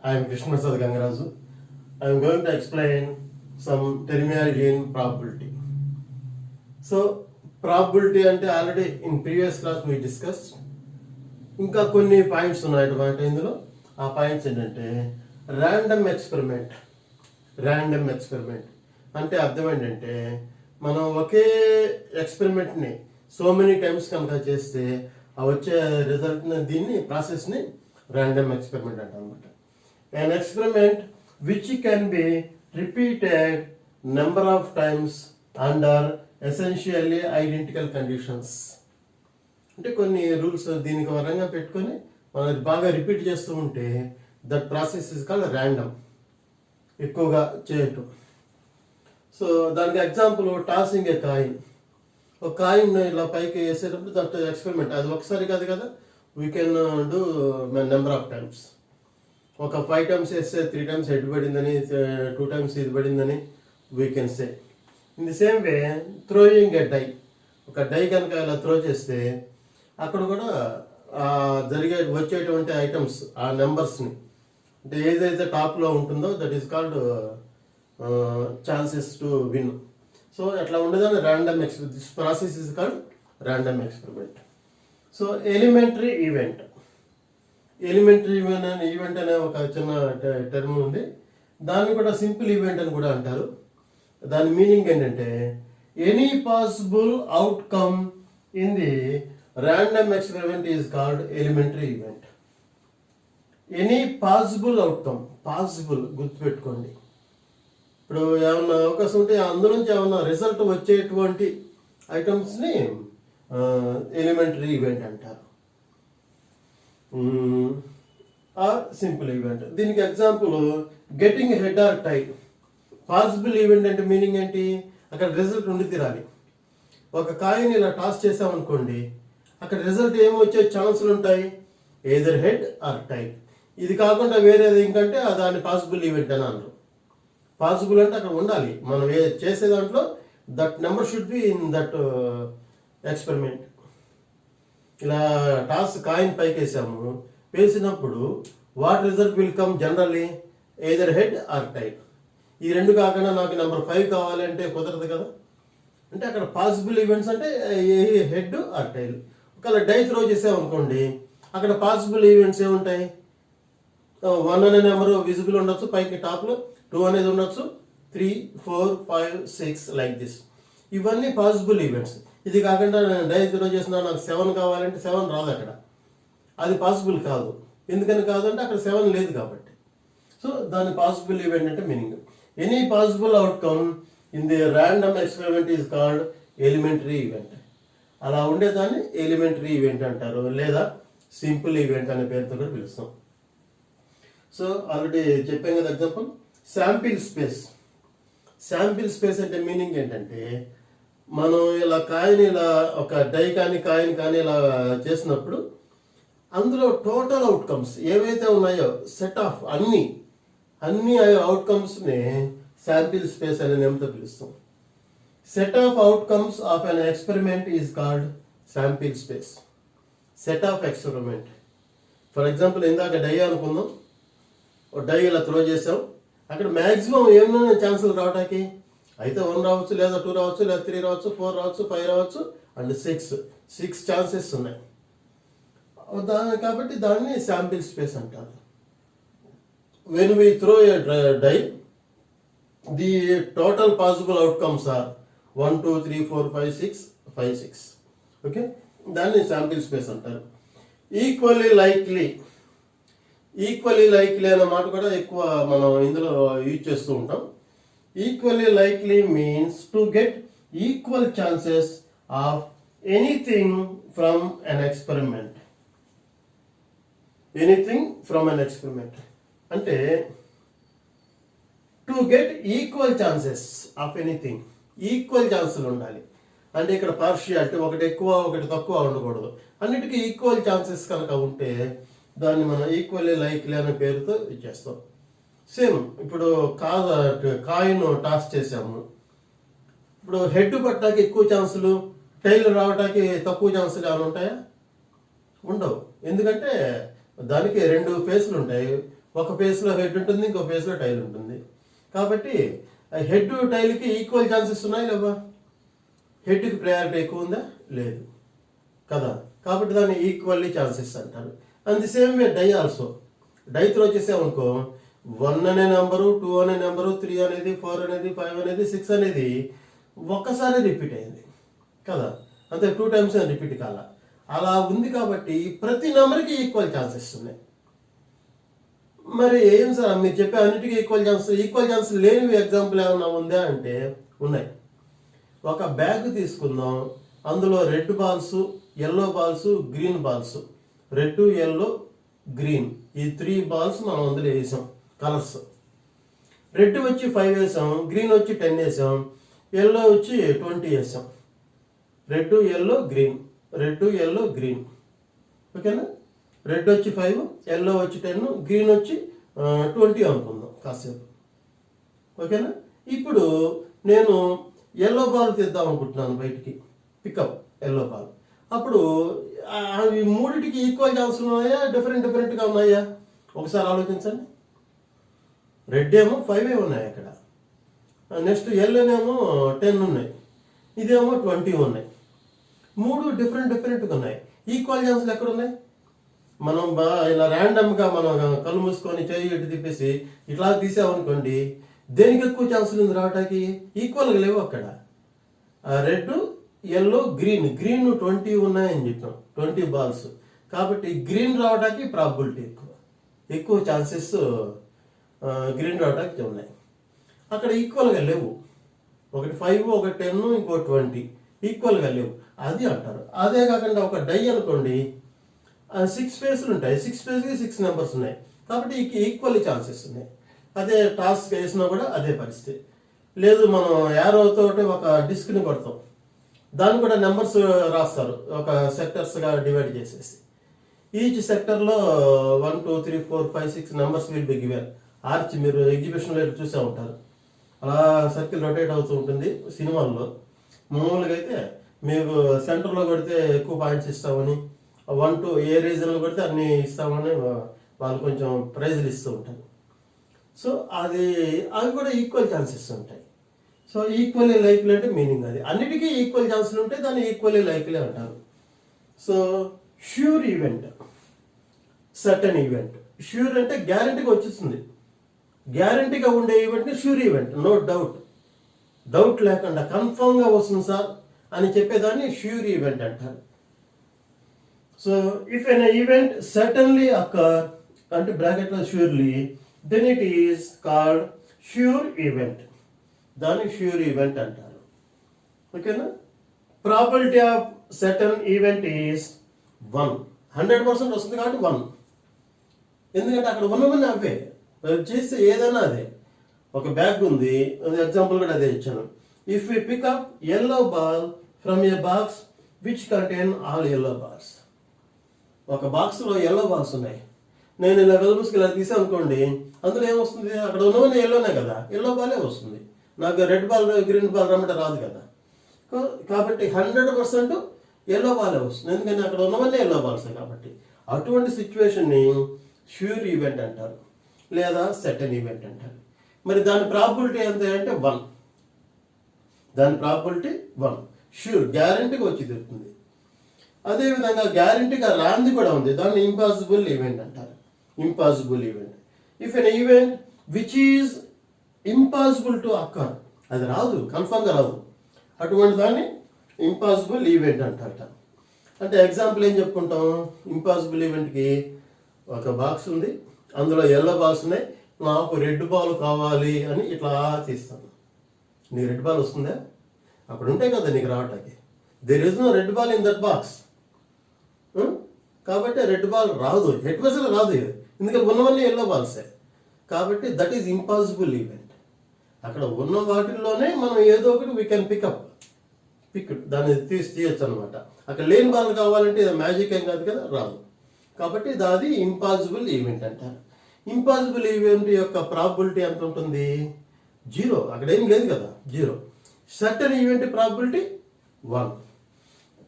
I am Krishna Prasad Gangaraju. I am going to explain some terminology in probability. So, probability ante already in previous class we discussed. ఇంకా కొన్ని points ఉన్నాయి ఇందులో. ఆ points ఏంటంటే random experiment అంటే అర్థం ఏంటంటే మనం ఒకే ఎక్స్పెరిమెంట్ని సో మెనీ టైమ్స్ కనుక చేస్తే ఆ వచ్చే రిజల్ట్ని దీన్ని ప్రాసెస్ని ర్యాండమ్ ఎక్స్పెరిమెంట్ అంటాం అనమాట. An experiment which can be repeated number of times under essentially identical conditions. అంటే కొన్ని రూల్స్ దీనికి వరంగా పెట్టుకొని మనం బాగా రిపీట్ చేస్తూ ఉంటే that process is called random, ఎక్కువగా చేయటం. సో దానికి ఎగ్జాంపుల్ టాసింగ్ ఏ కాయిన్. ఒక కాయిన్ ఇలా పైకి వేసేటప్పుడు దట్ ఎక్స్పెరిమెంట్ అది ఒకసారి కాదు కదా, we can do number of times. ఒక 5 times వేస్తే 3 times హెడ్ పడిందని, 2 times ఇది పడిందని we can say. In the same way throwing a die, ఒక డై కనుక ఇలా త్రో చేస్తే అక్కడ కూడా వచ్చేటువంటి ఐటమ్స్ ఆ నెంబర్స్ని అంటే ఏదైతే టాప్లో ఉంటుందో that is called chances to win. So అట్లా ఉండేదాన్ని random experiment. This process is called random experiment. So elementary event అనే ఒక చిన్న టర్మ్ ఉంది. దాన్ని కూడా సింపుల్ ఈవెంట్ అని కూడా అంటారు. దాని మీనింగ్ ఏంటంటే any possible outcome in the random experiment is called elementary event. Any possible outcome, possible గుర్తుపెట్టుకోండి. ఇప్పుడు ఏమన్నా అవకాశం ఉంటే అందులోంచి ఏమన్నా రిజల్ట్ వచ్చేటువంటి ఐటమ్స్ని ఎలిమెంటరీ ఈవెంట్ అంటారు. Or simple event. దీనికి example getting head or tail. Possible event అంటే మీనింగ్ ఏంటి, అక్కడ రిజల్ట్ ఉండి తీరాలి. ఒక కాయిన్ ఇలా టాస్ చేసామనుకోండి, అక్కడ రిజల్ట్ ఏమొచ్చే ఛాన్సులు ఉంటాయి, ఎయిదర్ హెడ్ ఆర్ టై. ఇది కాకుండా వేరేది ఇంకంటే దాన్ని పాసిబుల్ ఈవెంట్ అని అన్నారు. పాసిబుల్ అంటే అక్కడ ఉండాలి, మనం చేసే దాంట్లో that number should be in that experiment. ఇలా టాస్ కాయిన్ పైకి వేసాము, వేసినప్పుడు what result will come generally either head or tail. ఈ రెండు కాకుండా నాకు నెంబర్ 5 కావాలి అంటే కుదరదు కదా. అంటే అక్కడ పాసిబుల్ ఈవెంట్స్ అంటే హెడ్ ఆర్ టైల్. ఒకవేళ డై త్రో చేసామనుకోండి, అక్కడ పాసిబుల్ ఈవెంట్స్ ఏముంటాయి, 1 అనే నెంబర్ విజిబుల్ ఉండొచ్చు, పైకి టాప్లో 2 అనేది ఉండొచ్చు, 3, 4, 5, 6 లైక్ దిస్. ఇవన్నీ పాసిబుల్ ఈవెంట్స్. ఇది కాకుండా డై త్రో చేసిన నాకు 7 కావాలంటే 7 రాదు అక్కడ, అది పాసిబుల్ కాదు. ఎందుకని కాదు అంటే అక్కడ 7 లేదు కాబట్టి. సో దాని పాసిబుల్ ఈవెంట్ అంటే meaning any possible outcome in the random experiment is called elementary event. అలా ఉండేదాన్ని ఎలిమెంటరీ ఈవెంట్ అంటారు, లేదా సింపుల్ ఈవెంట్ అనే పేరుతో కూడా పిలుస్తాం. సో ఆల్రెడీ చెప్పాం కదా example sample space. Sample space అంటే మీనింగ్ ఏంటంటే మనం ఇలా కాయిన్ ఇలా ఒక డై కానీ కాయిన్ కానీ ఇలా చేసినప్పుడు అందులో టోటల్ అవుట్కమ్స్ ఏవైతే ఉన్నాయో సెట్ ఆఫ్ అన్ని అవుట్కమ్స్ని శాంపిల్ స్పేస్ అనే నేమ్తో పిలుస్తాం. Set of outcomes of an experiment is called sample space. Set of experiment. For example ఇందాక డై అనుకుందాం, ఒక డై ఇలా త్రో చేసాం, అక్కడ మ్యాక్సిమం ఏమైనా ఛాన్సులు రావడానికి అయితే 1 రావచ్చు, లేదా 2 రావచ్చు, లేదా 3 రావచ్చు, 4 రావచ్చు, 5 రావచ్చు అండ్ 6 ఛాన్సెస్ ఉన్నాయి. కాబట్టి దాన్ని శాంపిల్ స్పేస్ అంటారు. When we throw a die the total possible outcomes are 1, 2, 3, 4, 5, 6. Okay, దాన్ని శాంపిల్ స్పేస్ అంటారు. ఈక్వల్లీ లైక్లీ అనే మాట కూడా ఎక్కువ మనం ఇందులో యూజ్ చేస్తూ ఉంటాం. Equally likely means to get equal chances of anything from an experiment. అంటే to get equal chances of anything, equal ఛాన్సులు ఉండాలి. అంటే ఇక్కడ పార్షియాలిటీ, ఒకటి ఎక్కువ ఒకటి తక్కువ ఉండకూడదు, అన్నిటికీ ఈక్వల్ ఛాన్సెస్ కనుక ఉంటే దాన్ని మనం ఈక్వల్లీ లైక్లీ అనే పేరుతో ఇచ్చేస్తాం. సేమ్ ఇప్పుడు కాయిన్ టాస్ చేసాము, ఇప్పుడు హెడ్ పట్టడానికి ఎక్కువ ఛాన్సులు, టైల్ రావడానికి తక్కువ ఛాన్సులు ఏమైనా ఉంటాయా? ఉండవు. ఎందుకంటే దానికి రెండు ఫేస్లు ఉంటాయి. ఒక ఫేస్లో హెడ్ ఉంటుంది, ఇంకో ఫేస్లో టైల్ ఉంటుంది. కాబట్టి హెడ్ టైల్కి ఈక్వల్ ఛాన్సెస్ ఉన్నాయి లేవా? హెడ్కి ప్రయారిటీ ఎక్కువ ఉందా? లేదు కదా. కాబట్టి దాన్ని ఈక్వల్లీ ఛాన్సెస్ అంటారు. And the same way die also. డైతో వచ్చేసామనుకో 1 అనే నెంబరు, 2 అనే నెంబరు, 3 అనేది, 4 అనేది, 5 అనేది, 6 అనేది ఒక్కసారి రిపీట్ అయింది కదా. అంతే 2 టైమ్స్ రిపీట్ కాల. అలా ఉంది కాబట్టి ప్రతి నెంబర్కి ఈక్వల్ ఛాన్సెస్ ఉన్నాయి. మరి ఏం సార్ మీరు చెప్పే అన్నిటికీ ఈక్వల్ ఛాన్స్ లేనివి ఎగ్జాంపుల్ ఏమైనా ఉందా అంటే ఉన్నాయి. ఒక బ్యాగ్ తీసుకుందాం, అందులో red balls, yellow balls, green balls. Red, yellow, green ఈ 3 బాల్స్ మనం అందులో వేసాం కలర్స్. రెడ్ వచ్చి 5 వేసాం, గ్రీన్ వచ్చి 10 వేసాం, ఎల్లో వచ్చి 20 వేసాం. Red, yellow, green, red, yellow, green. ఓకేనా? రెడ్ వచ్చి 5, ఎల్లో వచ్చి 10, గ్రీన్ వచ్చి 20 అనుకుందాం కాసేపు. ఓకేనా? ఇప్పుడు నేను ఎల్లో బాల్ తీద్దాం అనుకుంటున్నాను బయటికి, పికప్ ఎల్లో బాల్. అప్పుడు అవి మూడిటికి ఈక్వల్ ఛాన్స్ ఉన్నాయా, డిఫరెంట్గా ఉన్నాయా? ఒకసారి ఆలోచించండి. రెడ్ ఏమో 5 ఉన్నాయి అక్కడ, నెక్స్ట్ ఎల్లోనేమో 10 ఉన్నాయి, ఇదేమో 20 ఉన్నాయి. మూడు డిఫరెంట్గా ఉన్నాయి. ఈక్వల్ ఛాన్స్లు ఎక్కడ ఉన్నాయి? మనం ఇలా ర్యాండమ్గా మనం కళ్ళు మూసుకొని చేయి ఇటు తిప్పేసి ఇట్లా తీసామనుకోండి, దేనికి ఎక్కువ ఛాన్సులు ఉంది రావడానికి? ఈక్వల్గా లేవు అక్కడ. రెడ్, ఎల్లో, గ్రీన్ 20 ఉన్నాయని చెప్పాం, 20 బాల్స్. కాబట్టి గ్రీన్ రావడానికి ప్రాబిలిటీ ఎక్కువ ఛాన్సెస్ గ్రీన్ రావడానికి ఉన్నాయి. అక్కడ ఈక్వల్గా లేవు. ఒకటి 5, ఒకటి 10, ఇంకో 20 ఈక్వల్గా లేవు. అది అంటారు. అదే కాకుండా ఒక డై అనుకోండి, 6 ఫేస్లు ఉంటాయి, 6 ఫేస్కి 6 నెంబర్స్ ఉన్నాయి. కాబట్టి ఈక్వల్లీ ఛాన్సెస్ ఉన్నాయి. అదే టాస్క్ వేసినా కూడా అదే పరిస్థితి. లేదు మనం యారోతో ఒక డిస్క్ని కొడతాం, దాన్ని కూడా నెంబర్స్ రాస్తారు ఒక సెక్టర్స్గా డివైడ్ చేసేసి. ఈచ్ సెక్టర్లో 1, 2, 3, 4, 5, 6 numbers will be given. Arch మీరు ఎగ్జిబిషన్లో చూసే ఉంటారు, అలా సర్కిల్ రొటేట్ అవుతూ ఉంటుంది సినిమాల్లో. మామూలుగా అయితే మీకు సెంటర్లో కొడితే ఎక్కువ పాయింట్స్ ఇస్తామని, 1, 2 ఏ రీజన్లో కొడితే అన్ని ఇస్తామని వాళ్ళు కొంచెం ప్రైజులు ఇస్తూ ఉంటారు. సో అవి కూడా ఈక్వల్ ఛాన్సెస్ ఉంటాయి. సో ఈక్వల్లీ లైక్లీ అంటే మీనింగ్ అది. అన్నిటికీ ఈక్వల్ ఛాన్సులు ఉంటే దాన్ని ఈక్వల్లీ లైక్లీ అంటారు. So sure event, certain event. Sure అంటే గ్యారంటీగా వచ్చేస్తుంది, గ్యారంటీగా ఉండే ఈవెంట్ని ష్యూర్ ఈవెంట్. నో డౌట్ లేకుండా కన్ఫర్మ్గా వస్తుంది సార్ అని చెప్పేదాన్ని ష్యూర్ ఈవెంట్ అంటారు. So if an event certainly occur అంటే బ్రాకెట్లో surely, then it is called sure event. దాన్ని ష్యూర్ ఈవెంట్ అంటారు. ఓకేనా? Probability of certain event is 1. 100% వస్తుంది కాబట్టి 1. ఎందుకంటే అక్కడ ఉన్నవన్నీ అవే చేస్తే ఏదైనా అదే. ఒక బ్యాగ్ ఉంది, ఎగ్జాంపుల్ కూడా అదే ఇచ్చాను. If you pick up yellow ball from A box which contain all yellow balls. ఒక బాక్స్లో ఎల్లో బాల్స్ ఉన్నాయి, నేను ఇలా వెలుగుసుకు ఇలా తీసాను అనుకోండి, అందులో ఏమొస్తుంది? అక్కడ ఉన్నవన్నీ ఎల్లోనే కదా, ఎల్లో బాలే వస్తుంది. నాకు రెడ్ బాల్, గ్రీన్ బాల్ రమ్మంటే రాదు కదా. కాబట్టి 100% ఎల్లో బాలే వస్తుంది, ఎందుకంటే అక్కడ ఉన్నవన్నీ ఎల్లో బాల్సే కాబట్టి. అటువంటి సిచ్యువేషన్ని ష్యూర్ ఈవెంట్ అంటారు, లేదా సర్టెన్ ఈవెంట్ అంటారు. మరి దాని ప్రాబిలిటీ ఎంత అంటే 1. దాని ప్రాబిలిటీ 1. ష్యూర్ గ్యారంటీగా వచ్చి తీరుతుంది. అదేవిధంగా గ్యారంటీగా రాంది కూడా ఉంది, దాన్ని ఇంపాసిబుల్ ఈవెంట్ అంటారు. Impossible event. If an event which is impossible to occur, అది రాదు, కన్ఫర్మ్గా రాదు, అటువంటి దాన్ని ఇంపాసిబుల్ ఈవెంట్ అంటారట. అంటే ఎగ్జాంపుల్ ఏం చెప్పుకుంటాం? ఇంపాసిబుల్ ఈవెంట్కి ఒక బాక్స్ ఉంది, అందులో ఎల్లో బాల్స్ ఉన్నాయి, నాకు రెడ్ బాల్ కావాలి అని ఇట్లా తీస్తాను. నీకు రెడ్ బాల్ వస్తుందా? అప్పుడు ఉంటాయి కదా నీకు రావటానికి. There is no red ball in that box. కాబట్టి రెడ్ బాల్ రాదు, హెడ్ బస్లో రాదు, ఎందుకంటే ఉన్నవన్నీ ఎల్లో బాల్సే. కాబట్టి దట్ ఈజ్ ఇంపాసిబుల్ ఈవెంట్. అక్కడ ఉన్న వాటిల్లోనే మనం ఏదో ఒకటి వీ కెన్ పిక్ దాన్ని తీయచ్చు అనమాట. అక్కడ లేని బాల్ కావాలంటే మ్యాజిక్ ఏం కాదు కదా, రాదు. కాబట్టి అది ఇంపాసిబుల్ ఈవెంట్ అంటారు. ఇంపాసిబుల్ ఈవెంట్ యొక్క ప్రాబిలిటీ ఎంత ఉంటుంది? 0. అక్కడ ఏం లేదు కదా, 0. Certain event probability 1.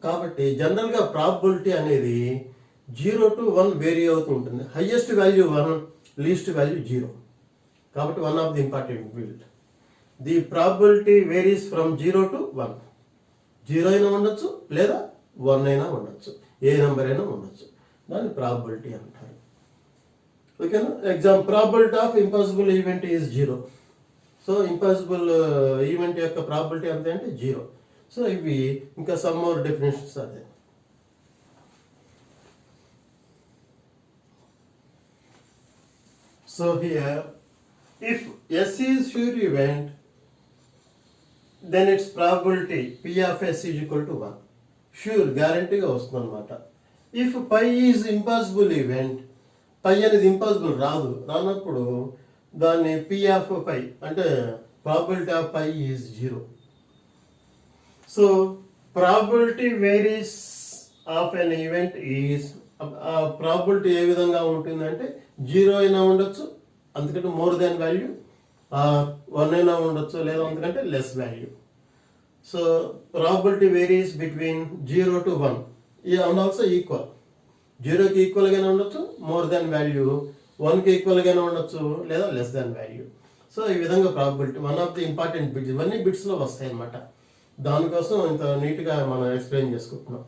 కాబట్టి జనరల్గా ప్రాబిలిటీ అనేది 0 to 1 వేరీ అవుతూ ఉంటుంది. Highest value 1, least value 0. కాబట్టి one of the important field. The probability varies from 0 to 1. 0 అయినా ఉండొచ్చు లేదా 1 అయినా ఉండొచ్చు, ఏ నెంబర్ అయినా ఉండొచ్చు. దాన్ని ప్రాబిలిటీ అంటారు. ఓకేనా? Exam probability of impossible event is 0. So impossible event యొక్క ప్రాబిలిటీ ఎంత అంటే 0. సో ఇవి ఇంకా సమ్ మోర్ డెఫినేషన్స్ అదే. So here if S is sure event, then its probability P of S is equal to 1. Sure, గ్యారంటీగా వస్తుంది అనమాట. If phi is impossible event, phi అనేది ఇంపాసిబుల్ రానప్పుడు దాన్ని P of పై అంటే probability of phi is 0. So probability varies of an event is, probability ఏ విధంగా ఉంటుందంటే 0 అయినా ఉండొచ్చు, అందుకంటే మోర్ దాన్ వాల్యూ, 1 అయినా ఉండొచ్చు లేదా అందుకంటే less value. So probability varies between 0 to 1 and also equal. 0కి ఈక్వల్గానే ఉండొచ్చు, మోర్ దాన్ వాల్యూ 1కి ఈక్వల్గానే ఉండొచ్చు లేదా లెస్ దాన్ వాల్యూ. సో ఈ విధంగా probability one of the important bits, ఇవన్నీ బిట్స్లో వస్తాయి అన్నమాట. దానికోసం ఇంత నీట్గా మనం ఎక్స్ప్లెయిన్ చేసుకుంటున్నాం.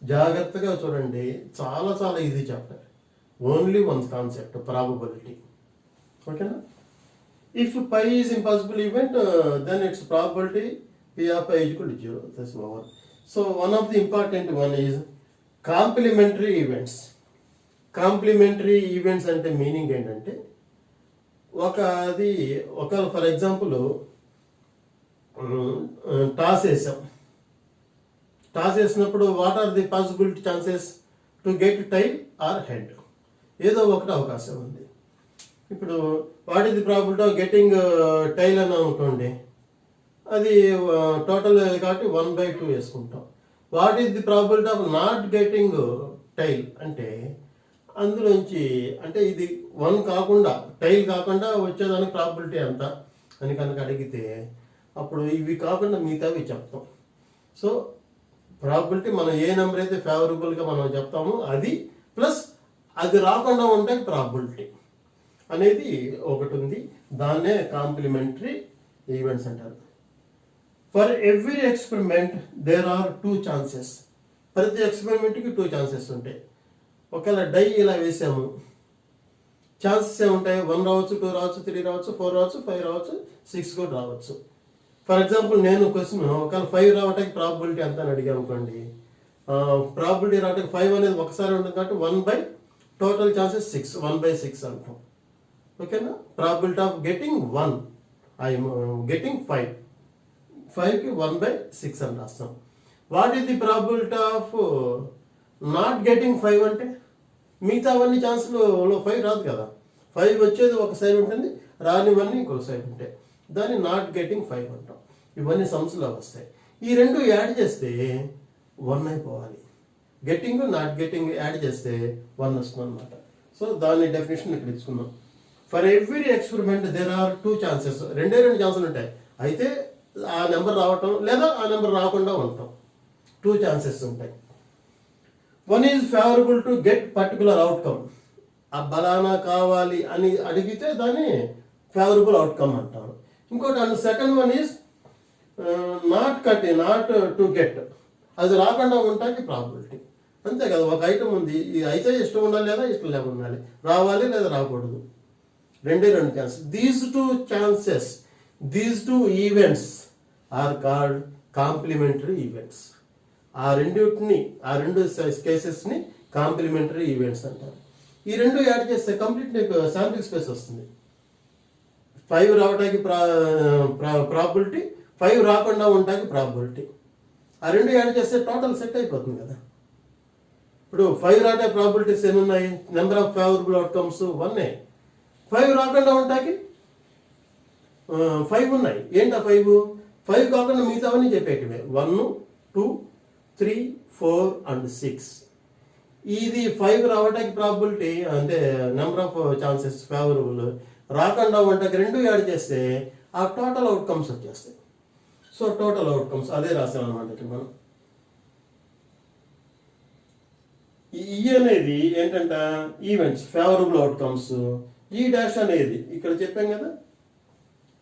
జాగ్రత్తగా చూడండి, చాలా చాలా easy chapter. Only one concept, probability. ఓకేనా? If phi is impossible event, then its probability P of I is equal to 0. That's over. So one of the important one is complementary events. Complementary events అంటే meaning ఏంటంటే, ఒక for example toss వేసినప్పుడు what are the possibility chances to get tail or head, ఏదో ఒకటి అవకాశం ఉంది. ఇప్పుడు what is the probability of getting tail అని అనుకోండి, అది టోటల్ కాబట్టి 1/2 వేసుకుంటాం. What is the probability of not getting tail అంటే అందులోంచి, అంటే ఇది 1 కాకుండా, టైల్ కాకుండా వచ్చేదానికి ప్రాబిలిటీ ఎంత అని కనుక అడిగితే అప్పుడు ఇవి కాకుండా మిగతావి చెప్తాం. సో ప్రాబిలిటీ మనం ఏ నెంబర్ అయితే ఫేవరబుల్గా మనం చెప్తామో అది, ప్లస్ అది రాకుండా ఉంటే ప్రాబిలిటీ అనేది ఒకటి ఉంది. దాన్నే కాంప్లిమెంటరీ ఈవెంట్స్ అంటారు. For every experiment there are 2 chances. ప్రతి ఎక్స్పెరిమెంట్కి 2 ఛాన్సెస్ ఉంటాయి. ఒకవేళ డై ఇలా వేసాము, ఛాన్సెస్ ఏముంటాయి? 1 రావచ్చు, 2 రావచ్చు, 3 రావచ్చు, 4 రావచ్చు, 5 రావచ్చు, 6 కూడా రావచ్చు. ఫర్ ఎగ్జాంపుల్ నేను క్వశ్చన్ ఒకవేళ 5 రావడానికి ప్రాబిలిటీ ఎంత అని అడిగాను అనుకోండి, ప్రాబిలిటీ రావడానికి 5 అనేది ఒకసారి ఉంటుంది కాబట్టి 1/, టోటల్ ఛాన్సెస్ 6, 1/6 అంటాం. ఓకేనా? Probability of getting 1, I'm getting 5, 5కి 1/6 అని రాస్తాం. What is the probability of not getting 5 అంటే మిగతా అవన్నీ ఛాన్స్లో 5 రాదు కదా. 5 వచ్చేది ఒక సైడ్ ఉంటుంది, రానివన్నీ ఇంకొక సైడ్ ఉంటాయి. దాన్ని నాట్ గెటింగ్ 5 అంటాం. ఇవన్నీ సమ్స్లో వస్తాయి. ఈ రెండు యాడ్ చేస్తే 1 అయిపోవాలి. గెట్టింగ్ నాట్ గెట్టింగ్ యాడ్ చేస్తే 1 వస్తుంది అనమాట. సో దాని డెఫినేషన్ ఇక్కడ ఇచ్చుకున్నాం. For every experiment there are 2 chances. 2 ఛాన్సులు ఉంటాయి. అయితే ఆ నెంబర్ రావటం లేదా ఆ నెంబర్ రాకుండా ఉండటం, 2 ఛాన్సెస్ ఉంటాయి. 1 is favourable to get particular outcome. ఆ బలానా కావాలి అని అడిగితే దాన్ని ఫేవరబుల్ అవుట్కమ్ అంటారు. ఇంకోటి and second one is not to get, అది రాకుండా ఉండటానికి ప్రాబిలిటీ. అంతే కదా. ఒక ఐటమ్ ఉంది, ఇది అయితే ఇష్టం ఉండాలి లేదా ఇష్టం లేకుండా ఉండాలి, రావాలి లేదా రాకూడదు. 2 chances. These two events are called complementary events. ఆ రెండు కేసెస్ని కాంప్లిమెంటరీ ఈవెంట్స్ అంటారు. ఈ రెండు యాడ్ చేస్తే కంప్లీట్ నీకు శాంపిల్ స్పేస్ వస్తుంది. 5 రావడానికి ప్రాబిలిటీ, 5 రాకుండా ఉండటానికి ప్రాబిలిటీ. ఆ రెండు యాడ్ చేస్తే టోటల్ సెట్ అయిపోతుంది కదా. ఇప్పుడు 5 రావడానికి ప్రాబిలిటీస్ ఎన్ని ఉన్నాయి? Number of favourable outcomes 1. 5 రాకుండా ఉండటానికి 5 ఉన్నాయి. ఏంటా 5 కాకుండా మిగతావన్నీ చెప్పేటివే. 1, 2, 3, 4 and 6. ఇది 5 రావడానికి ప్రాబిలిటీ అంటే నెంబర్ ఆఫ్ ఛాన్సెస్ ఫేవరబుల్. రాకుండా ఉండటానికి 2 యాడ్ చేస్తే ఆ టోటల్ అవుట్కమ్స్ వచ్చేస్తాయి. సో టోటల్ అవుట్కమ్స్ అదే రాసామన్నమాట మనం. ఈ అనేది ఏంటంటే ఈవెంట్స్, ఫేవరబుల్ అవుట్కమ్స్, ఈ డాష్ అనేది ఇక్కడ చెప్పాం కదా,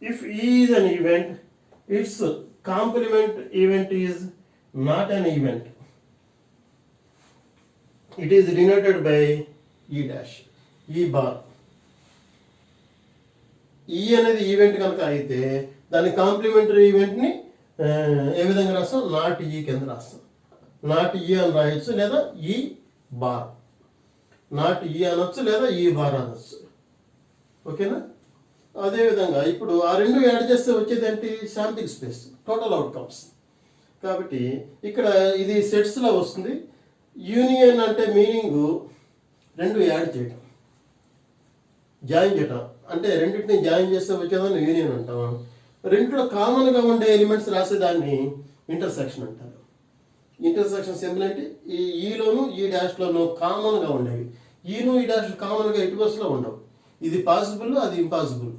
if is an event it's compliment event is not an event, it is denoted by ఈ డాష్, ఈ బార్. ఈ అనేది ఈవెంట్ కనుక అయితే దాని కాంప్లిమెంటరీ ఈవెంట్ని ఏ విధంగా రాస్తాం, నాట్ ఈ కింద రాస్తాం. నాట్ ఈ అని రాయొచ్చు లేదా ఈ బార్, నాట్ ఈ అనొచ్చు లేదా ఈ బార్ అనొచ్చు. ఓకేనా? అదేవిధంగా ఇప్పుడు ఆ రెండు యాడ్ చేస్తే వచ్చేది ఏంటి, శాంపిల్ స్పేస్, టోటల్ అవుట్కమ్స్. కాబట్టి ఇక్కడ ఇది సెట్స్లో వస్తుంది. యూనియన్ అంటే మీనింగ్ రెండు యాడ్ చేయటం, జాయిన్ చేయటం. అంటే రెండింటిని జాయిన్ చేస్తే వచ్చేదాన్ని యూనియన్ అంటాం. రెండిట్లో కామన్గా ఉండే ఎలిమెంట్స్ రాసేదాన్ని ఇంటర్సెక్షన్ అంటారు. ఇంటర్సెక్షన్ సింబల్ అంటే ఈ ఈలోను ఈ డాష్లోను కామన్గా ఉండేవి. ఈను ఈ డాష్ కామన్గా ఎటు బస్సులో ఉండవు. ఇది పాసిబుల్, అది ఇంపాసిబుల్.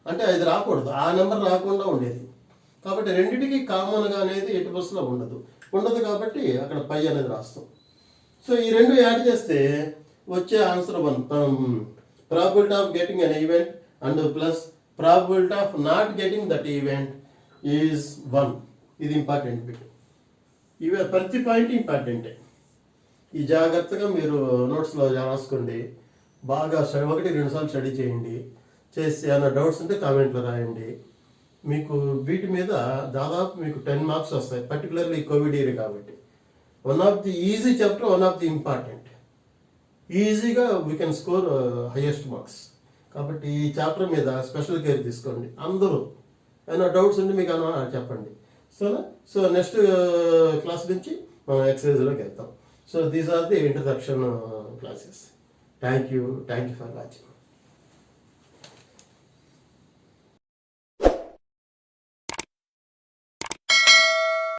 అంటే అది రాకూడదు, ఆ నెంబర్ రాకుండా ఉండేది. కాబట్టి రెండింటికి కామన్గా అనేది ఎటు బస్సులో ఉండదు కాబట్టి అక్కడ పై అనేది రాస్తాం. సో ఈ రెండు యాడ్ చేస్తే వచ్చే answer 1. Probability of getting an event and plus probability of not getting that event is 1. ఇది ఇంపార్టెంట్ బిట్. ఇవి ప్రతి పాయింట్ ఇంపార్టెంటే. ఈ జాగ్రత్తగా మీరు నోట్స్లో రాసుకోండి. బాగా 1-2 సార్లు స్టడీ చేయండి. చేసి ఏమైనా డౌట్స్ ఉంటే కామెంట్లో రాయండి. మీకు వీటి మీద దాదాపు మీకు 10 మార్క్స్ వస్తాయి, పర్టికులర్లీ కోవిడ్ ఇయర్ కాబట్టి. One of the easy chapter, one of the important. ఈజీగా we can score highest marks. కాబట్టి ఈ చాప్టర్ మీద స్పెషల్ కేర్ తీసుకోండి అందరూ. ఏమైనా డౌట్స్ ఉంటే మీకు అన్న చెప్పండి. సో నెక్స్ట్ క్లాస్ నుంచి మనం ఎక్సర్సైజ్లోకి వెళ్తాం. So these are the introduction classes. Thank you for watching.